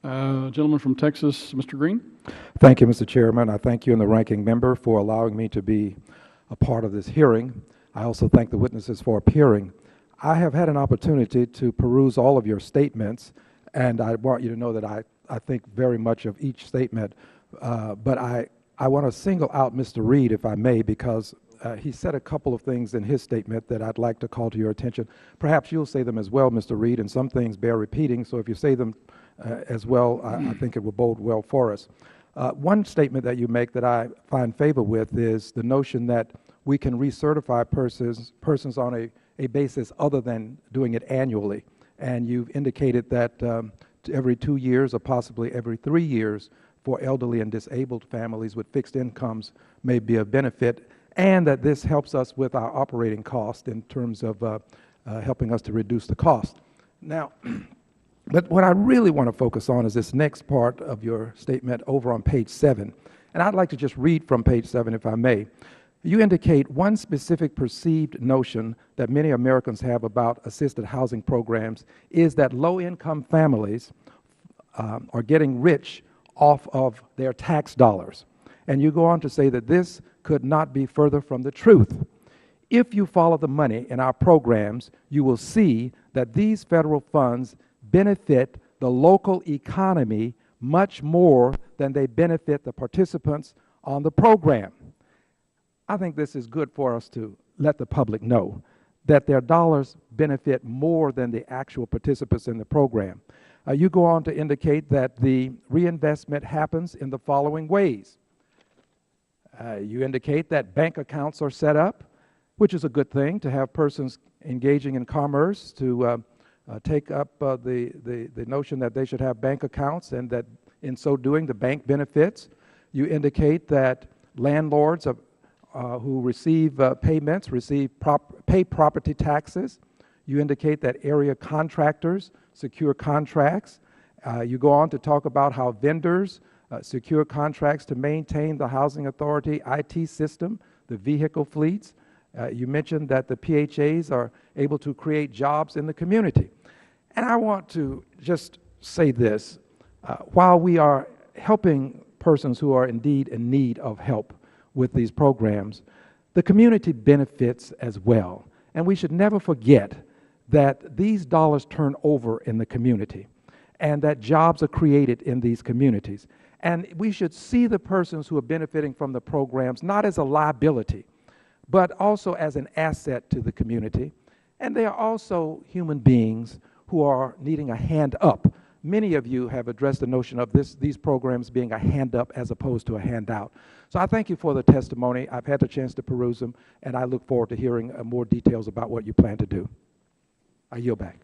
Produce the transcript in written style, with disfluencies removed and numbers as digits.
Gentleman from Texas, Mr. Green. Thank you, Mr. Chairman. I thank you and the ranking member for allowing me to be a part of this hearing. I also thank the witnesses for appearing. I have had an opportunity to peruse all of your statements, and I want you to know that I think very much of each statement, but I want to single out Mr. Reed, if I may, because he said a couple of things in his statement that I'd like to call to your attention. Perhaps you'll say them as well, Mr. Reed, and some things bear repeating, so if you say them as well, I think it will bode well for us. One statement that you make that I find favor with is the notion that we can recertify persons on a basis other than doing it annually. And you've indicated that every 2 years or possibly every 3 years for elderly and disabled families with fixed incomes may be a benefit, and that this helps us with our operating cost in terms of helping us to reduce the cost. Now, but what I really want to focus on is this next part of your statement over on page 7. And I'd like to just read from page 7, if I may. You indicate one specific perceived notion that many Americans have about assisted housing programs is that low-income families are getting rich off of their tax dollars. And you go on to say that this could not be further from the truth. If you follow the money in our programs, you will see that these federal funds benefit the local economy much more than they benefit the participants on the program. I think this is good for us to let the public know that their dollars benefit more than the actual participants in the program. You go on to indicate that the reinvestment happens in the following ways. You indicate that bank accounts are set up, which is a good thing to have persons engaging in commerce to take up the notion that they should have bank accounts, and that in so doing the bank benefits. You indicate that landlords who receive payments pay property taxes. You indicate that area contractors secure contracts. You go on to talk about how vendors secure contracts to maintain the housing authority IT system, the vehicle fleets. You mentioned that the PHAs are able to create jobs in the community. And I want to just say this. While we are helping persons who are indeed in need of help with these programs, the community benefits as well. And we should never forget that these dollars turn over in the community and that jobs are created in these communities. And we should see the persons who are benefiting from the programs not as a liability, but also as an asset to the community. And they are also human beings who are needing a hand up. Many of you have addressed the notion of these programs being a hand up as opposed to a handout. So I thank you for the testimony. I've had the chance to peruse them, and I look forward to hearing more details about what you plan to do. I yield back.